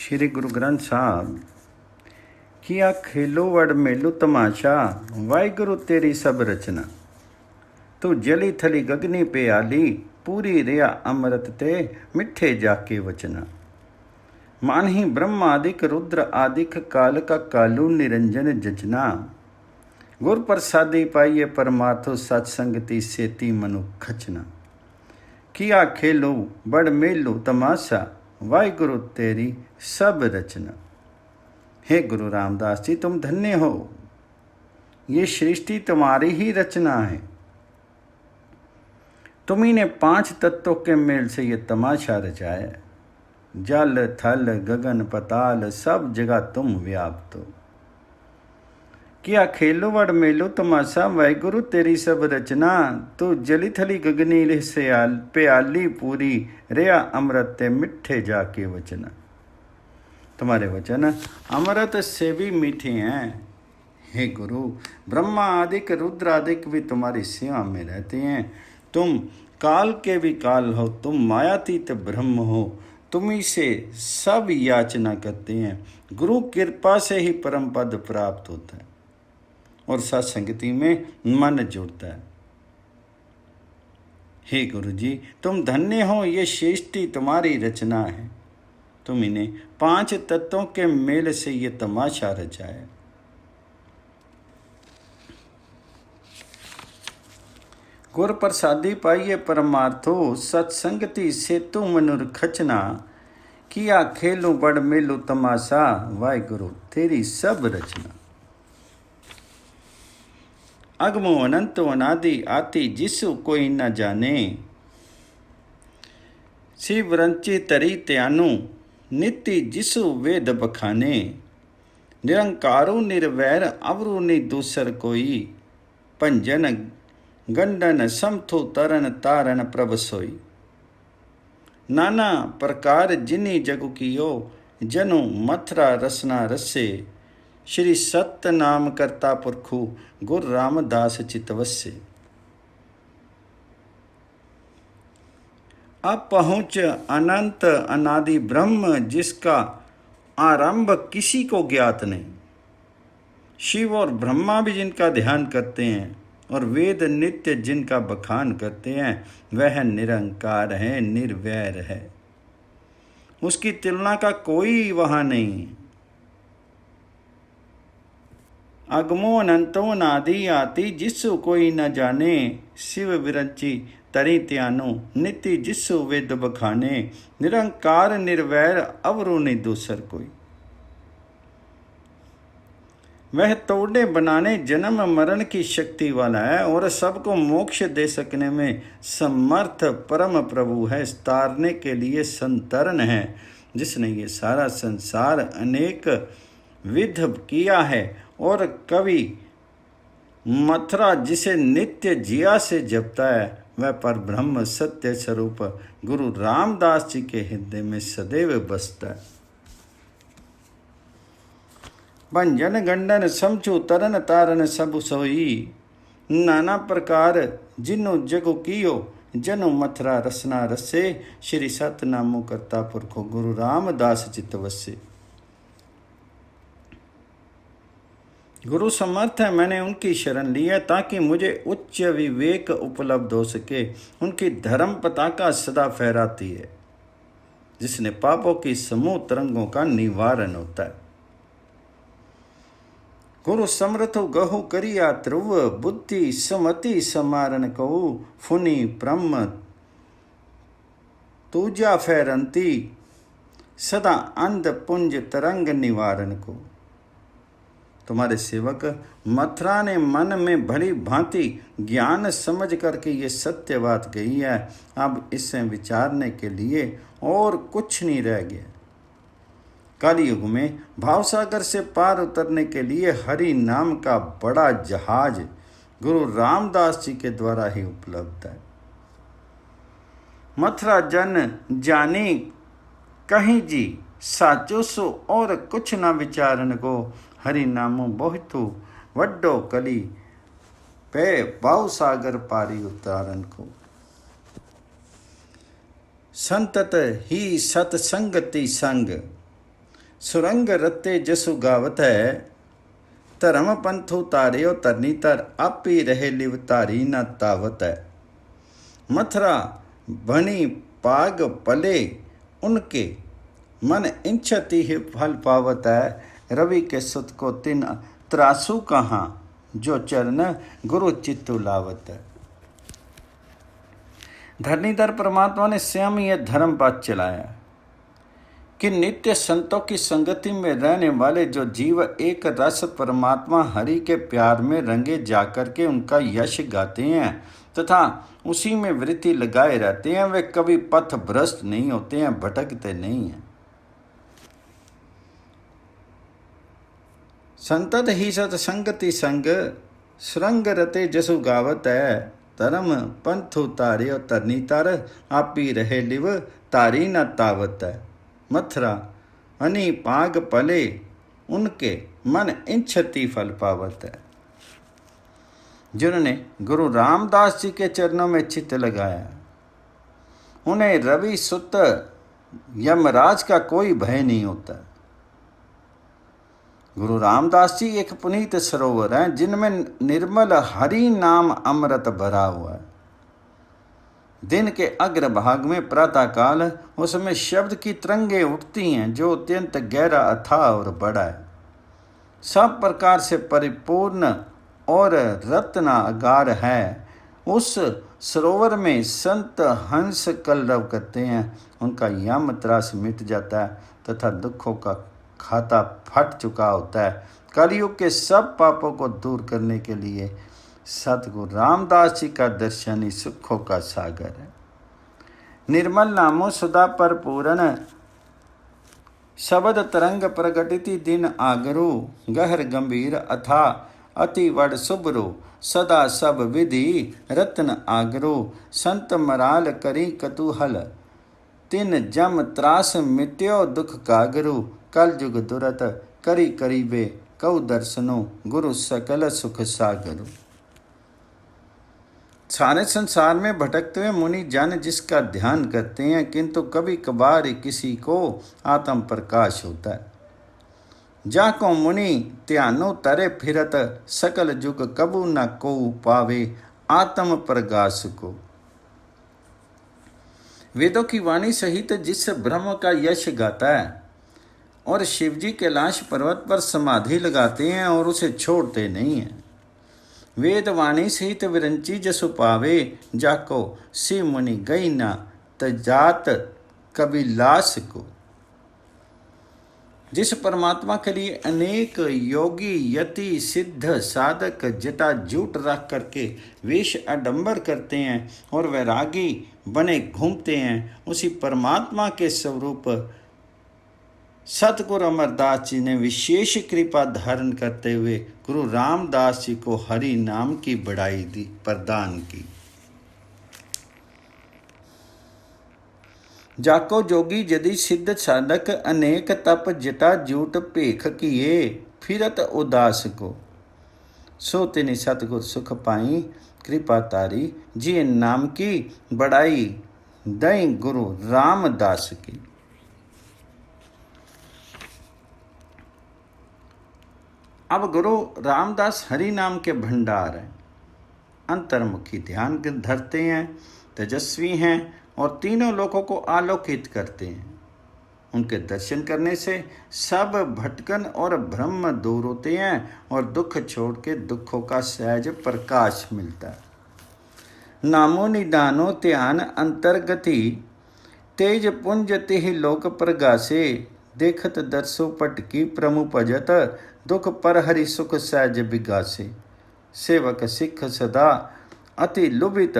श्री गुरु ग्रंथ साहब किया खेलो वड़ मेलू तमाशा, वाहिगुरु तेरी सब रचना। तू जली थली गगनी पे आली, पूरी रिया अमृत ते मिठे जाके वचना। मानही ब्रह्म आदिक रुद्र आदिक काल का कालू निरंजन जचना। गुर प्रसादी पाइये परमार्थो सत्संगति सेती मनु खचना। किया खेलो बड़ मेलू तमाशा, वाहिगुरु तेरी सब रचना। हे गुरु रामदास जी, तुम धन्य हो, ये सृष्टि तुम्हारी ही रचना है। तुम्ही ने 5 तत्वों के मेल से ये तमाशा रचाया। जल थल गगन पताल सब जगह तुम व्याप्त हो। किया खेलो वड़ मेलो तमाशा, वाहिगुरु तेरी सब रचना। तू जली थली गगनी से प्याली पूरी, रिया अमृत ते मिठे जाके वचना। तुम्हारे वचन अमृत से भी मीठे हैं। हे गुरु, ब्रह्मा आदिक रुद्र आदिक भी तुम्हारी सेवा में रहते हैं। तुम काल के भी काल हो, तुम मायातीत ब्रह्म हो, तुम्ही से सब याचना करते हैं। गुरु कृपा से ही परम पद प्राप्त होता है और सत्संगति में मन जुड़ता है। हे गुरु जी, तुम धन्य हो, ये सृष्टि तुम्हारी रचना है। तुम इन्हें 5 तत्वों के मेल से ये तमाशा रचाया। गुर प्रसादी पाइये परमार्थो, सत्संगति सेतु मनुर खचना। किया खेलू बड़ मेलू तमाशा, वाहिगुरु तेरी सब रचना। अगमो अनंतो अनादि आति जिसु कोई न जाने। शिव रंची तरी त्यानु, नित्य जिसु वेद बखाने। निरंकारो निर्वैर अवरु नि दूसर कोई। पंजन गंडन समथु तरन तारन प्रभ सोई। नाना प्रकार जिनी जगु कियो, जनु मथुरा रसना रसे। श्री सत्य नाम करता पुरखु, गुरु रामदास चितवसे। अब पहुँच अनंत अनादि ब्रह्म, जिसका आरंभ किसी को ज्ञात नहीं। शिव और ब्रह्मा भी जिनका ध्यान करते हैं और वेद नित्य जिनका बखान करते हैं, वह निरंकार है, निर्वैर है। उसकी तुलना का कोई वहाँ नहीं। अगमो अनंतो अनादि आति जिसु कोई न जाने। शिव विरंची तरी त्यानु, नित्य जिसु वेद बखाने। निरंकार निर्वैर अवरु नि दूसर कोई। वह तोड़ने बनाने जन्म मरण की शक्ति वाला है और सबको मोक्ष दे सकने में समर्थ परम प्रभु है। तारने के लिए संतरण है, जिसने ये सारा संसार अनेक विध किया है। और कवि मथुरा जिसे नित्य जिया से जपता है, वह पर ब्रह्म सत्य स्वरूप गुरु रामदास जी के हृदय में सदैव बसता है। भंजन गंडन समझू तरन तारन सब सोई। नाना प्रकार जिनो जगु कियो, जनु मथुरा रसना रसे। श्री सतनामो करता पुरखो, गुरु रामदास चितवसे। गुरु समर्थ है, मैंने उनकी शरण ली है ताकि मुझे उच्च विवेक उपलब्ध हो सके। उनकी धर्म पताका सदा फहराती है, जिसने पापों की समूह तरंगों का निवारण होता है। गुरु समर्थो गहु करिया ध्रुव, बुद्धि समति समारण कहु। फुनि ब्रह्म तुजा फैरंती, सदा अंध पुंज तरंग निवारण को। तुम्हारे सेवक मथुरा ने मन में भली भांति ज्ञान समझ करके ये सत्य बात कही है। अब इससे विचारने के लिए और कुछ नहीं रह गया। कलयुग में भावसागर से पार उतरने के लिए हरि नाम का बड़ा जहाज गुरु रामदास जी के द्वारा ही उपलब्ध है। मथुरा जन जानी कहीं जी, साचो सो और कुछ न विचारन को। हरि नामो बहुतु वड्डो कली, पे भाव सागर पारी उतारन को। संतत ही सतसंगति संग, सुरंग रते जसु गावत है, धर्म पंथु तारियो तरनी तर, आपी रहे लिव तारी न तावत है। मथुरा बनी पाग पले, उनके मन इंछति ही फल पावत है। रवि के सुत को तिन त्रासु कहाँ, जो चरण गुरु चित्तु लावत है। धरणीधर परमात्मा ने स्वयं यह धर्म पाठ चलाया कि नित्य संतों की संगति में रहने वाले जो जीव एक रस परमात्मा हरि के प्यार में रंगे जाकर के उनका यश गाते हैं तथा उसी में वृत्ति लगाए रहते हैं, वे कभी पथ भ्रष्ट नहीं होते हैं, भटकते नहीं हैं। संतत ही सतसंगति संग, सुरंग रते जसु गावत है। धर्म पंथु तारियो तरनी तर, आपी रहे लिव तारी न तावत है। मथुरा अनी पाग पले, उनके मन इंछति फल पावत है। जिन्होंने गुरु रामदास जी के चरणों में चित्त लगाया, उन्हें रवि सुत यमराज का कोई भय नहीं होता। गुरु रामदास जी एक पुनीत सरोवर हैं जिनमें निर्मल हरि नाम अमृत भरा हुआ है। दिन के अग्रभाग में प्रातःकाल उसमें शब्द की तरंगें उठती हैं जो अत्यंत गहरा, अथाह और बड़ा है। सब प्रकार से परिपूर्ण और रत्नागार है। उस सरोवर में संत हंस कलरव करते हैं, उनका यम त्रास मिट जाता है तथा दुखों का खाता फट चुका होता है। कलयुग के सब पापों को दूर करने के लिए सतगुरु रामदास जी का दर्शन ही सुखों का सागर है। निर्मल नामो सुधा पर पूर्ण, शब्द तरंग प्रगटिति दिन आगरु, गहर गंभीर अथा अति वड सुबरु, सदा सब विधि रत्न आगरु, संत मराल करी कतूहल, तिन जम त्रास मिट्यो दुख कागरु, कल जुग दुरत करी करीबे, कऊ दर्शनो गुरु सकल सुख सागरु। सारे संसार में भटकते हुए मुनि जन जिसका ध्यान करते हैं, किंतु कभी कभार किसी को आत्म प्रकाश होता है। जाको मुनि ध्यानो तरे फिरत, सकल जुग कबू न को पावे, आत्म प्रकाश को। वेदों की वाणी सहित जिस ब्रह्म का यश गाता है और शिवजी कैलाश पर्वत पर समाधि लगाते हैं और उसे छोड़ते नहीं हैं। वेद वाणी सहित विरंची जसु पावे, जाको सी मुनि गई ना तजात कभी लाश को। जिस परमात्मा के लिए अनेक योगी यति सिद्ध साधक जटा जूट रख करके वेश आडंबर करते हैं और वैरागी बने घूमते हैं, उसी परमात्मा के स्वरूप सतगुरु अमरदास जी ने विशेष कृपा धारण करते हुए गुरु रामदास जी को हरि नाम की बढ़ाई दी, प्रदान की। जाको जोगी यदि सिद्ध साधक अनेक तप जटा जूट भेख किए, फिरत उदास को। सो तिनि सतगुर सुख पाई, कृपा तारी जी नाम की बढ़ाई, दई गुरु रामदास की। अब गुरु रामदास हरि नाम के भंडार हैं, अंतर्मुखी ध्यान धरते हैं, तेजस्वी हैं और तीनों लोकों को आलोकित करते हैं। उनके दर्शन करने से सब भटकन और भ्रम दूर होते हैं और दुख छोड़ के दुखों का सहज प्रकाश मिलता है। नामो निदानो ध्यान अंतर्गति, तेज पुंज तिहि लोक प्रगासे, देखत दर्शो पटकी प्रमु भजत, दुख पर हरि सुख सहज बिगासे। सेवक सिख सदा अति लुभित,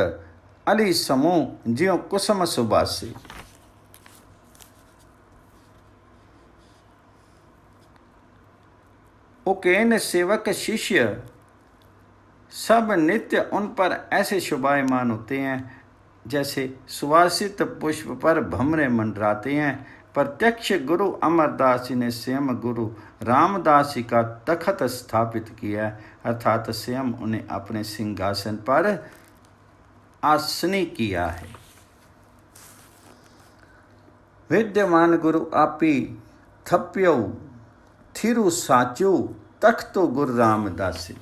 अली समूह ज्यों कुसुम सुबासे। उकेन सेवक शिष्य सब नित्य उन पर ऐसे शोभायमान होते हैं जैसे सुवासित पुष्प पर भमरे मंडराते हैं। प्रत्यक्ष गुरु अमरदास जी ने स्वयं गुरु रामदास जी का तखत स्थापित किया, अर्थात स्वयं उन्हें अपने सिंहासन पर आसनी किया है। विद्यमान गुरु आपी थप्यो थिरु साचो तख्तो गुरु रामदासी।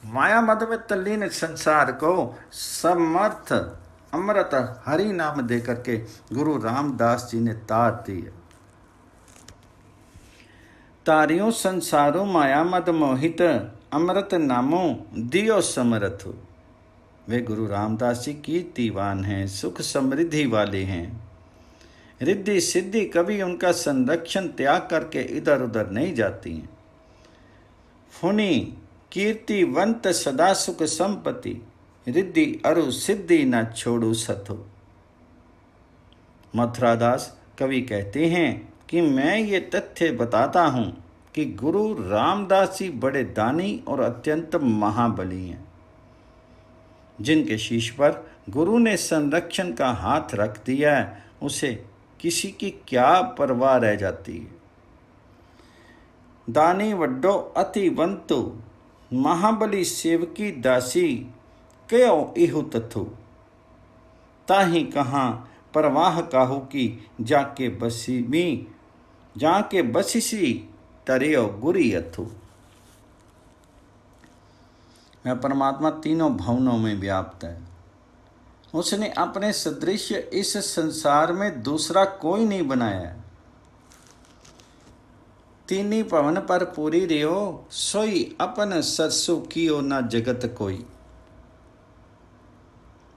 माया मद में तल्लीन संसार को समर्थ अमृत हरि नाम दे करके गुरु रामदास जी ने तार दी है। तारियों संसारों माया मद मोहित अमृत नामो दियो समर्थ। वे गुरु रामदास जी कीर्तिवान हैं, सुख समृद्धि वाले हैं। रिद्धि सिद्धि कभी उनका संरक्षण त्याग करके इधर उधर नहीं जाती हैं। फुनी कीर्तिवंत सदा सुख संपत्ति, रिद्धि अरु सिद्धि न छोड़ू सथो। मथुरादास कवि कहते हैं कि मैं ये तथ्य बताता हूँ कि गुरु रामदास जी बड़े दानी और अत्यंत महाबली हैं। जिनके शीश पर गुरु ने संरक्षण का हाथ रख दिया है, उसे किसी की क्या परवाह रह जाती है। दानी वड्डो अतिवंतु, महाबली सेवकी दासी, कयो इहु तथु। ताही कहाँ परवाह काहू की, जाके बसीमी जाके बसिसी तरियो गुरी अथु। वह परमात्मा तीनों भवनों में व्याप्त है। उसने अपने सदृश इस संसार में दूसरा कोई नहीं बनाया है। तीनी भवन पर पूरी रियो, सोई अपन सरसु कियो ना जगत कोई।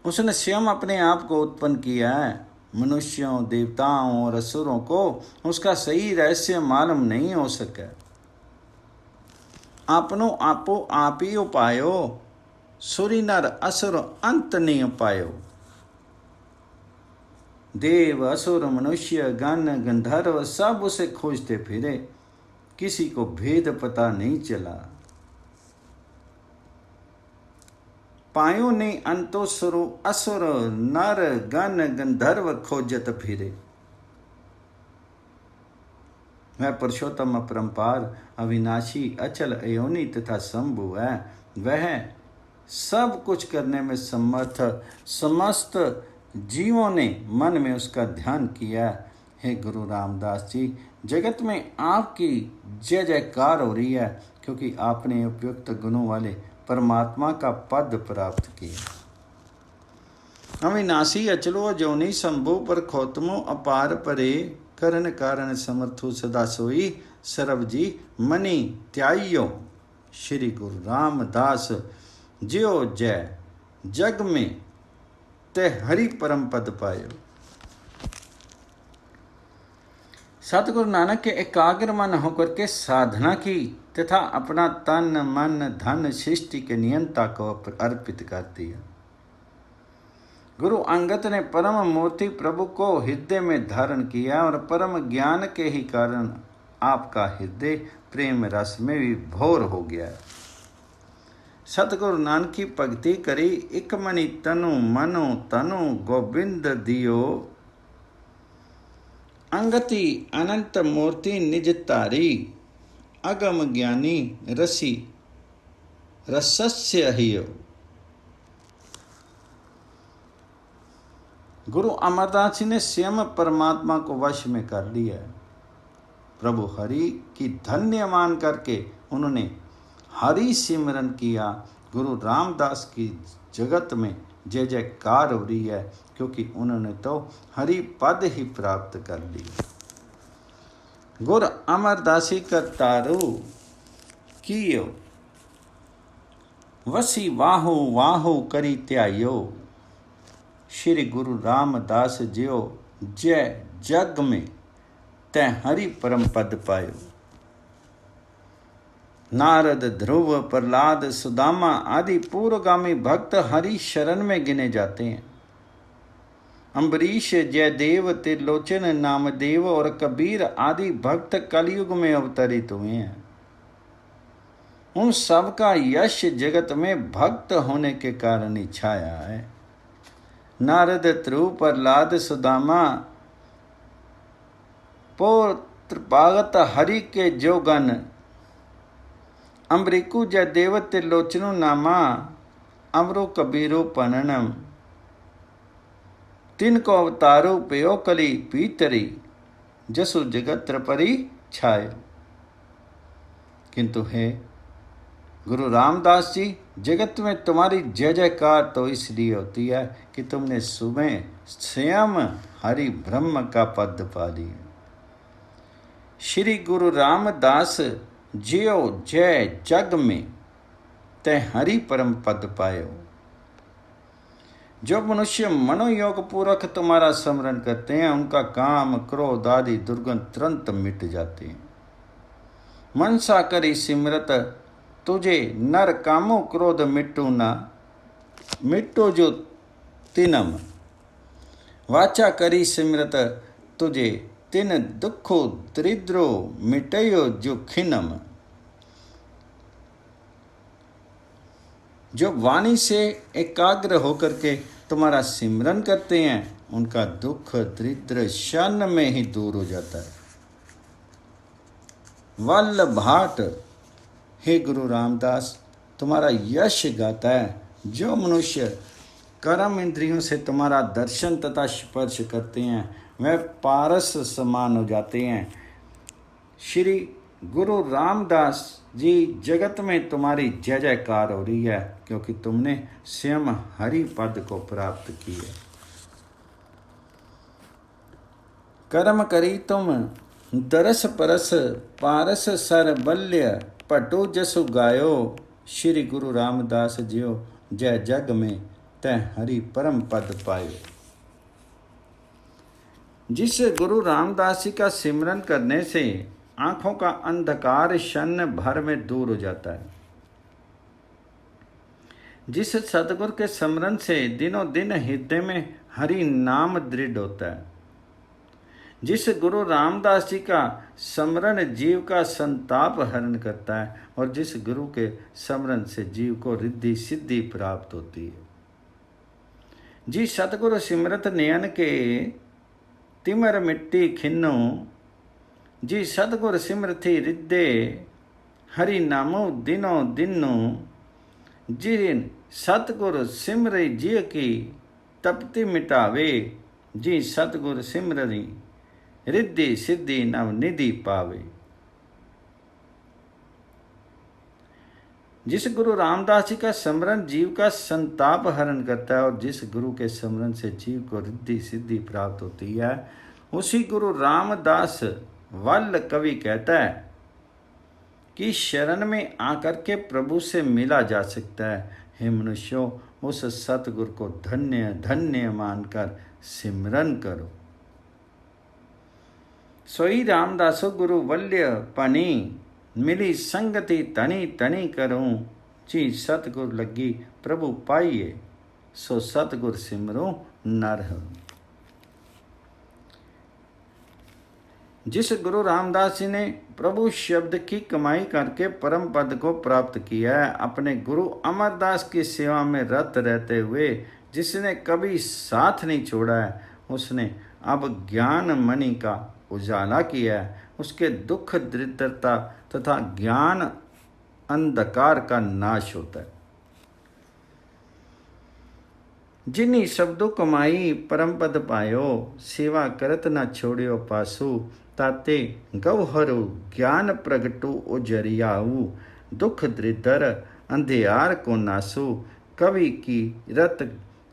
उसने स्वयं अपने आप को उत्पन्न किया है। मनुष्यों, देवताओं और असुरों को उसका सही रहस्य मालूम नहीं हो सका। आपनो आपो आप ही उपायो, सुरी नर असुर अंत नहीं उपायो। देव असुर मनुष्य गण गंधर्व सब उसे खोजते फिरे, किसी को भेद पता नहीं चला। पायो ने अंतो सुरु असुर नर गण गंधर्व खोजत फिरे। वह पुरुषोत्तम अपरंपार अविनाशी अचल अयोनि तथा शंभु है। वह सब कुछ करने में समर्थ, समस्त जीवों ने मन में उसका ध्यान किया। हे गुरु रामदास जी, जगत में आपकी जय जयकार हो रही है, क्योंकि आपने उपयुक्त गुणों वाले परमात्मा का पद प्राप्त किया। अविनाशी अचलो जोनि शंभु पर खोतमो अपार परे, करण कारण समर्थु सदा सोई, सरब जी मनी त्याइयो। श्री गुरु रामदास ज्यो जय जग में ते हरि परम पद पायो। सतगुरु नानक के एकाग्र मन होकर के साधना की तथा अपना तन मन धन सृष्टि के नियंता को अर्पित कर दिया। गुरु अंगद ने परम मूर्ति प्रभु को हृदय में धारण किया और परम ज्ञान के ही कारण आपका हृदय प्रेम रस में भी भोर हो गया। सतगुरु नानक की भक्ति करी, एक मणि तनु मनु तनु गोविंद दियो। अंगति अनंत मूर्ति निज तारी, अगम ज्ञानी रसी रसस्य हियो। गुरु अमरदास जी ने स्वयं परमात्मा को वश में कर लिया है। प्रभु हरि की धन्य मान करके उन्होंने हरि सिमरन किया। गुरु रामदास की जगत में जय जयकार हो रही है, क्योंकि उन्होंने तो हरि पद ही प्राप्त कर लिया। गुर अमरदासी करतारू कियो, वसी वाहु वाहु करी त्यायो। श्री गुरु रामदास ज्यो जय जग में तै हरि परम पद पायो। नारद ध्रुव प्रहलाद सुदामा आदि पूर्वगामी भक्त हरि शरण में गिने जाते हैं। अम्बरीश जयदेव त्रिलोचन नामदेव और कबीर आदि भक्त कलयुग में अवतरित हुए हैं। उन सब का यश जगत में भक्त होने के कारण ही छाया है। नारद ध्रुव प्रहलाद सुदामा पुत्र भागत हरि के जोगन, अम्बरीकु जयदेव त्रिलोचनु नामा, अमरो कबीरो पननम। तिनको अवतारो पयो कली पीतरी, जसु जगत परि छायो। किंतु हे गुरु रामदास जी, जगत में तुम्हारी जय जयकार तो इसलिए होती है कि तुमने सुबह स्वयं हरि ब्रह्म का पद पा लिया। श्री गुरु रामदास जियो जय जग में, तै हरि परम पद पायो। जो मनुष्य मनोयोग पूर्वक तुम्हारा स्मरण करते हैं, उनका काम क्रोध आदि दुर्गुण तुरंत मिट जाते हैं। मनसा करी सिमरत तुझे नर कामो क्रोध मिटू ना, मिटो जो तिनम। वाचा करी सिमरत तुझे तिन दुखो दरिद्रो मिटयो जो खिनम। जो वाणी से एकाग्र होकर के तुम्हारा सिमरन करते हैं, उनका दुख दरिद्र क्षण में ही दूर हो जाता है। वल्ल भाट, हे गुरु रामदास, तुम्हारा यश गाता है। जो मनुष्य कर्म इंद्रियों से तुम्हारा दर्शन तथा स्पर्श करते हैं, वह पारस समान हो जाते हैं। श्री गुरु रामदास जी, जगत में तुम्हारी जय जयकार हो रही है, क्योंकि तुमने स्वयं हरि पद को प्राप्त किया। कर्म करी तुम दरस परस, पारस सर बल्य पटो जसु गायो। श्री गुरु रामदास जियो जय जग में, तै हरि परम पद पायो। जिस गुरु रामदास जी का सिमरन करने से आंखों का अंधकार क्षण भर में दूर हो जाता है, जिस सतगुरु के स्मरण से दिनों दिन हृदय में हरि नाम दृढ़ होता है, जिस गुरु रामदास जी का स्मरण जीव का संताप हरण करता है, और जिस गुरु के स्मरण से जीव को रिद्धि सिद्धि प्राप्त होती है। जी सतगुरु सिमरत नयन के तिमर मिट्टी खिन्नो, जी सतगुर सिमरथी रिद्धे हरि नामो दिनो दिनो। जिन सतगुर सिमरे जिय की तपति मिटावे, जी सतगुर सिमरनी रिद्धि सिद्धि नव निधि पावे। जिस गुरु रामदास जी का स्मरण जीव का संताप हरण करता है, और जिस गुरु के स्मरण से जीव को रिद्धि सिद्धि प्राप्त होती है, उसी गुरु रामदास वल्ल कवि कहता है कि शरण में आकर के प्रभु से मिला जा सकता है। हे मनुष्यों, उस सतगुरु को धन्य धन्य मानकर सिमरन करो। सोई रामदासो गुरु वल्य पनी, मिली संगति तनी तनी करूं। जी सतगुर लगी प्रभु पाइए, सो सतगुर सिमरो नर। जिस गुरु रामदास जी ने प्रभु शब्द की कमाई करके परम पद को प्राप्त किया है, अपने गुरु अमरदास की सेवा में रत रहते हुए जिसने कभी साथ नहीं छोड़ा है, उसने अब ज्ञान मणि का उजाला किया है। उसके दुख दरिद्रता तथा ज्ञान अंधकार का नाश होता है। जिन्हीं शब्दों कमाई परम पद पायो, सेवा करत न छोड़ियो पासु। ताते गौहरु ज्ञान प्रगटु उजरियाऊ, दुख दरिद्र अंधियार को नासु। कवि की रत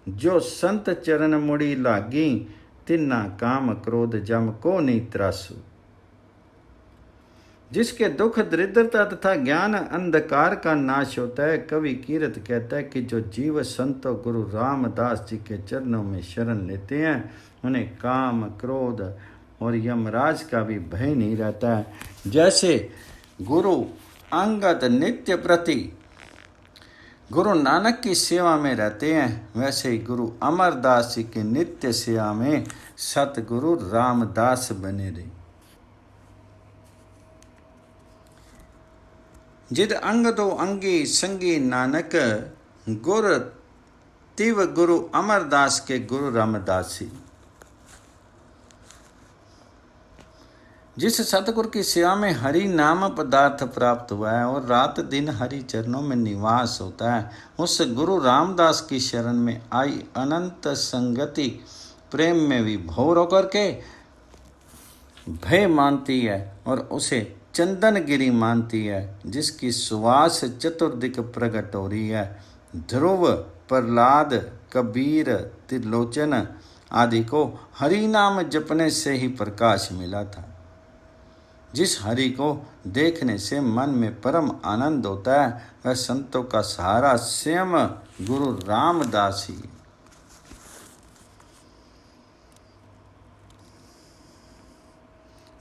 जो संत चरण मुड़ी लागी, तिन्ना काम क्रोध जम को नहीं त्रासु। जिसके दुख दरिद्रता तथा ज्ञान अंधकार का नाश होता है, कवि कीरत कहता है कि जो जीव संतो गुरु रामदास जी के चरणों में शरण लेते हैं, उन्हें काम क्रोध और यमराज का भी भय नहीं रहता है। जैसे गुरु अंगद नित्य प्रति गुरु नानक की सेवा में रहते हैं, वैसे ही गुरु अमरदास जी की नित्य सेवा में सतगुरु रामदास बने रहे। जिद अंग दो अंगी संगी नानक, गुर तिव गुरु अमरदास के गुरु रामदास जी। जिस सतगुरु की सेवा में हरि नाम पदार्थ प्राप्त हुआ है और रात दिन हरि चरणों में निवास होता है, उस गुरु रामदास की शरण में आई अनंत संगति प्रेम में विभोर होकर के भय मानती है और उसे चंदनगिरी मानती है, जिसकी सुवास चतुर्दिक प्रकट हो रही है। ध्रुव, प्रहलाद, कबीर, त्रिलोचन आदि को हरि नाम जपने से ही प्रकाश मिला था। जिस हरि को देखने से मन में परम आनंद होता है, वह संतों का सहारा स्वयं गुरु रामदास ही।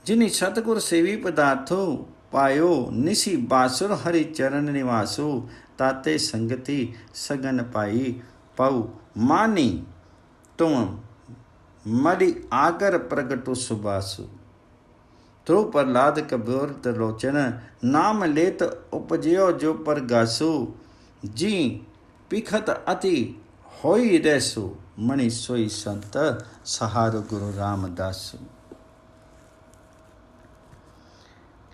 जिन्हीं सतगुर सेवी पदार्थो पायो, निसी बासुर हरि चरण निवासो, ताते संगति सगन पाई पाऊ, मानी तुम मरि आकर प्रगटो सुबासु। ध्रुव, प्रहलाद, कबीर, त्रिलोचन नाम लेत उपजयो जो परगासु, जी पिखत अति होई रहसु, मणि सोई संत सहारो गुरु रामदासु।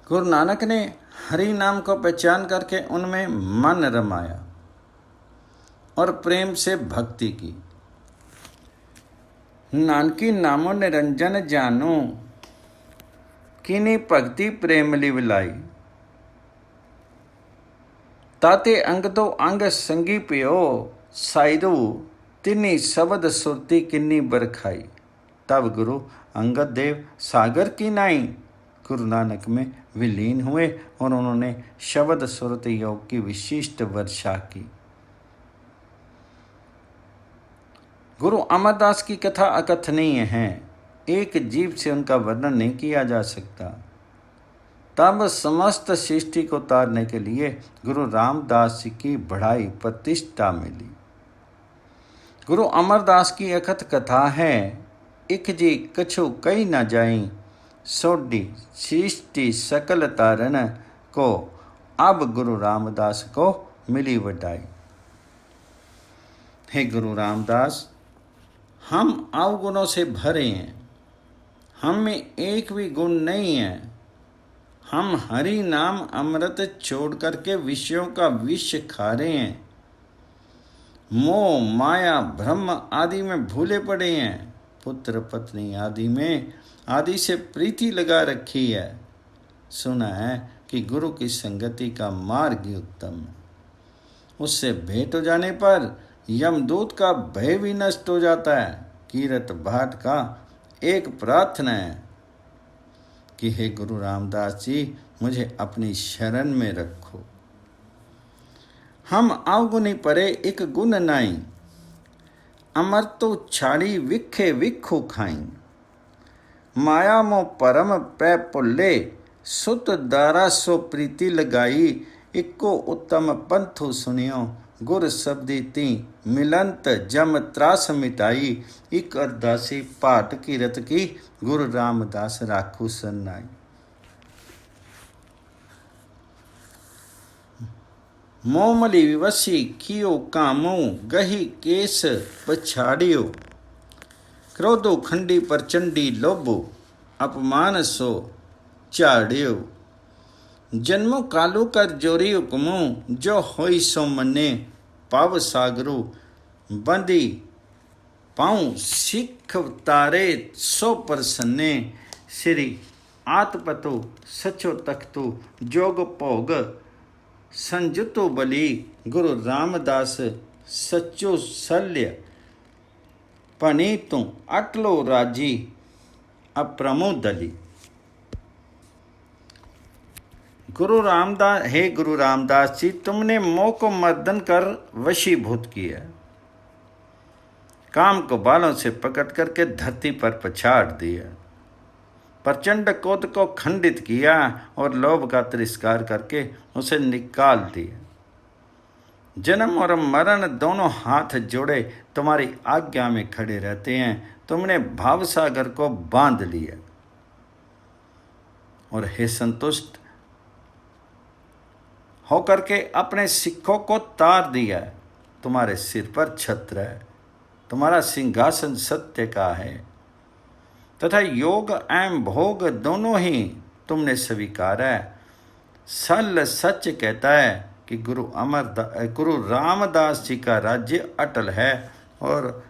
गुरु नानक ने हरि नाम को पहचान करके उनमें मन रमाया और प्रेम से भक्ति की। नानकी नामो निरंजन जानो, किनी भक्ति प्रेम लिवलाई, ताते अंग तो अंग संगी पियो, साइरू तिनी शब्द सुरती किन्नी बरखाई। तब गुरु अंगद देव सागर की नाई गुरु नानक में विलीन हुए और उन्होंने शब्द सुरत योग की विशिष्ट वर्षा की। गुरु अमरदास की कथा अकथनीय है, एक जीव से उनका वर्णन नहीं किया जा सकता। तब समस्त सृष्टि को तारने के लिए गुरु रामदास जी की बढ़ाई प्रतिष्ठा मिली। गुरु अमरदास की अकथ कथा है, इक जी कछु कही न जाई, सोडी सृष्टि सकल तारण को, अब गुरु रामदास को मिली वडाई। हे गुरु रामदास, हम अवगुणों से भरे हैं, हम में एक भी गुण नहीं है। हम हरि नाम अमृत छोड़ करके विषयों का विष खा रहे हैं, मोह माया ब्रह्म आदि में भूले पड़े हैं, पुत्र पत्नी आदि में आदि से प्रीति लगा रखी है। सुना है कि गुरु की संगति का मार्ग ही उत्तम है, उससे भेंट हो जाने पर यमदूत का भय भी नष्ट हो जाता है। कीरत भाट का एक प्रार्थना है कि हे गुरु रामदास जी, मुझे अपनी शरण में रखो। हम अवगुणी परे एक गुण नाई, अमर तो छाड़ी विखे विखो खाई, माया मोह परम पै पुल्ले, सुत दारा सो प्रीति लगाई, इको उत्तम पंथु सुनियो, गुर शब्दी ती मिलंत जम त्रास मिटाई, इक अरदासी पाट कीरत की, गुरु रामदास राखू सरनाई। मोमली विवसी कियो कामो, गही केस पछाड़ियो, क्रोधो खंडी प्रचंडी लोभो, अपमान सो चाड़ियो, जन्मो कालू कर जोरी हुक्मो, जो होई सो मने, पाव सागरू बंदी पाऊँ, सिख तारे सो प्रसन्ने, श्री आतपतो सचो तख्तो, जोग भोग संजुतो बली, गुरु रामदास सचो सल्य, पनी तू अटलो राजी, अप्रमो दली। गुरु रामदास, हे गुरु रामदास जी, तुमने मोह को मर्दन कर वशीभूत किया, काम को बालों से पकड़ करके धरती पर पछाड़ दिया, प्रचंड क्रोध को खंडित किया और लोभ का तिरस्कार करके उसे निकाल दिया। जन्म और मरण दोनों हाथ जोड़े तुम्हारी आज्ञा में खड़े रहते हैं। तुमने भावसागर को बांध लिया और हे संतुष्ट होकर के अपने सिखों को तार दिया। तुम्हारे सिर पर छत्र है, तुम्हारा सिंहासन सत्य का है तथा योग एवं भोग दोनों ही तुमने स्वीकारा है। सल सच कहता है कि गुरु रामदास जी का राज्य अटल है और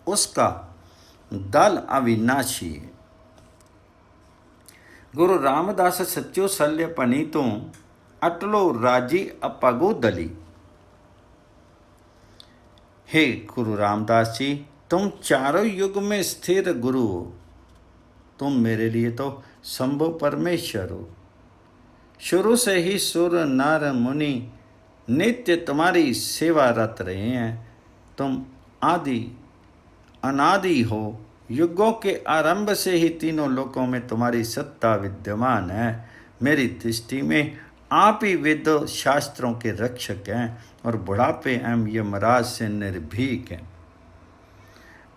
उसका दल अविनाशी है। गुरु रामदास सच्चो सल्य पनी तू अटलो राजी अपगो दली। हे गुरु रामदास जी, तुम चारों युग में स्थिर गुरु हो। तुम मेरे लिए तो शंभु परमेश्वर हो। शुरू से ही सुर नर मुनि नित्य तुम्हारी सेवा रत रहे हैं। तुम आदि अनादि हो। युगों के आरंभ से ही तीनों लोकों में तुम्हारी सत्ता विद्यमान है। मेरी दृष्टि में आप ही वेद शास्त्रों के रक्षक हैं और बुढ़ापे एवं यमराज से निर्भीक हैं।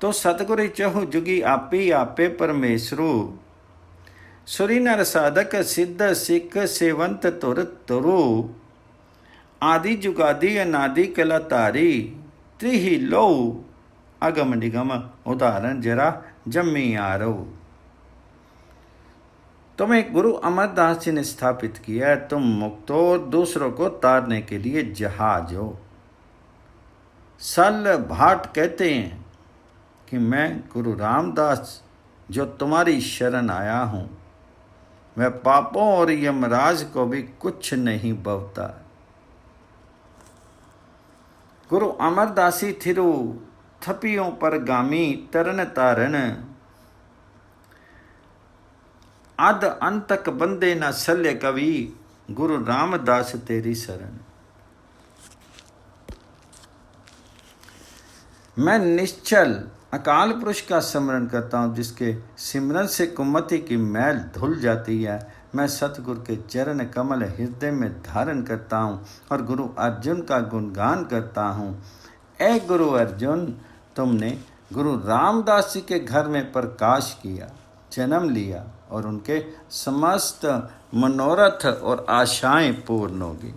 तो सतगुरु चहु जुगी आपी आपे परमेश्वरु। सुरी नर साधक सिद्ध सिख सेवंत तुर तुरु। आदि जुगादि अनादि कला तारी। त्रिही लो अगम निगम उदाहरण जरा जम्मी आरो। तुम्हें गुरु अमरदास जी ने स्थापित किया है। तुम मुक्त हो और दूसरों को तारने के लिए जहाज हो। सल भाट कहते हैं कि मैं गुरु रामदास जो तुम्हारी शरण आया हूँ, वह पापों और यमराज को भी कुछ नहीं बवता। गुरु अमरदासी थिरु थपियों पर गामी तरन तारण। अद अंतक बंदे न सल्य कवि। गुरु रामदास तेरी शरण। मैं निश्चल अकाल पुरुष का स्मरण करता हूँ, जिसके सिमरन से कुमति की मैल धुल जाती है। मैं सतगुरु के चरण कमल हृदय में धारण करता हूँ और गुरु अर्जुन का गुणगान करता हूँ। ऐ गुरु अर्जुन, तुमने गुरु रामदास जी के घर में प्रकाश किया, जन्म लिया और उनके समस्त मनोरथ और आशाएं पूर्ण होगी।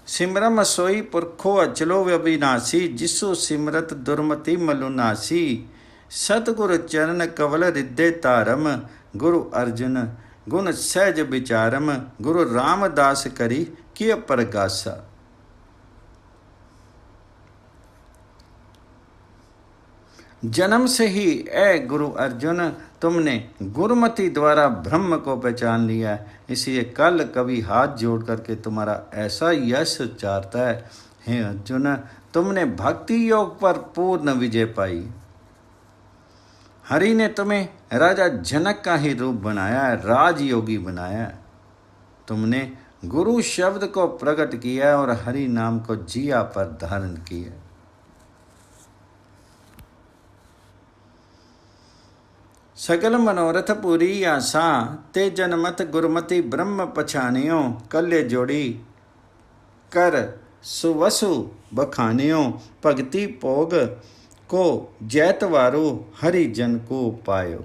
सिमरम सोई पुरखो अचलो अविनाशी। जिसो सिमरत दुर्मति मलुनासी। सतगुरु चरण कवल हृदय तारम। गुरु अर्जुन गुण सहज विचारम। गुरु रामदास करी किय परगासा। जन्म से ही ऐ गुरु अर्जुन तुमने गुरुमति द्वारा ब्रह्म को पहचान लिया। इसलिए कल कभी हाथ जोड़ करके तुम्हारा ऐसा यश उच्चारता है, हे अर्जुन, तुमने भक्ति योग पर पूर्ण विजय पाई। हरि ने तुम्हें राजा जनक का ही रूप बनाया है, राजयोगी बनाया। तुमने गुरु शब्द को प्रकट किया और हरि नाम को जिया पर धारण किया। सकल मनोरथ पूरी आशा। ते जनमत गुरमति ब्रह्म पछानियो। कल्य जोड़ी कर सुवसु बखानियो। भक्ति भोग को जैतवारो। हरि जन को पायो।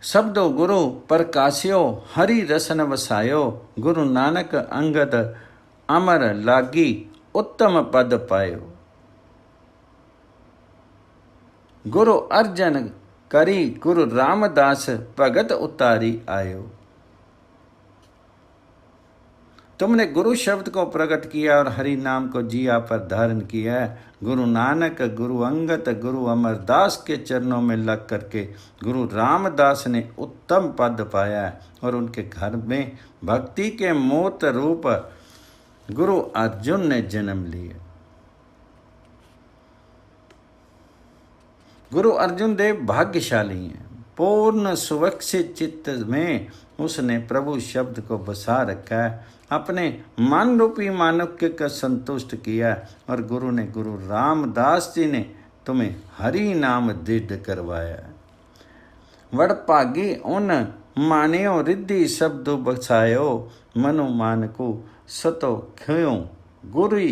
शब्दो गुरु प्रकाश्यो। हरि रसन वसायो। गुरु नानक अंगद अमर लागी। उत्तम पद पायो। गुरु अर्जन करी गुरु रामदास भगत उतारी आयो। तुमने गुरु शब्द को प्रकट किया और हरि नाम को जिया पर धारण किया है। गुरु नानक, गुरु अंगद, गुरु अमरदास के चरणों में लग करके गुरु रामदास ने उत्तम पद पाया है और उनके घर में भक्ति के मूर्त रूप गुरु अर्जुन ने जन्म लिया। गुरु अर्जुन देव भाग्यशाली हैं। पूर्ण सुरक्षित चित्त में उसने प्रभु शब्द को बसा रखा है, अपने मन रूपी मानुक्य का संतुष्ट किया और गुरु ने गुरु रामदास जी ने तुम्हें हरि नाम दृढ़ करवाया। वडभागी उन मानियो रिद्धि शब्दो बसायो। मनु मान को सतो खयो गुरु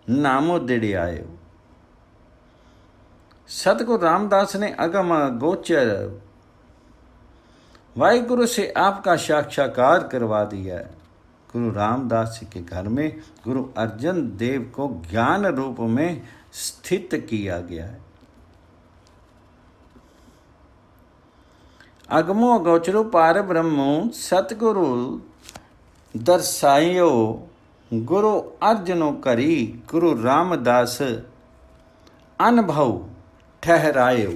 नामो दृढ़ आयो। सतगुरु रामदास ने अगम गोचर वाहिगुरु से आपका साक्षात्कार करवा दिया है। गुरु रामदास जी के घर में गुरु अर्जन देव को ज्ञान रूप में स्थित किया गया है। अगमो गोचरो पार ब्रह्मो सतगुरु दर्शायो। गुरु अर्जनो करी गुरु रामदास अनुभव ठहरायो।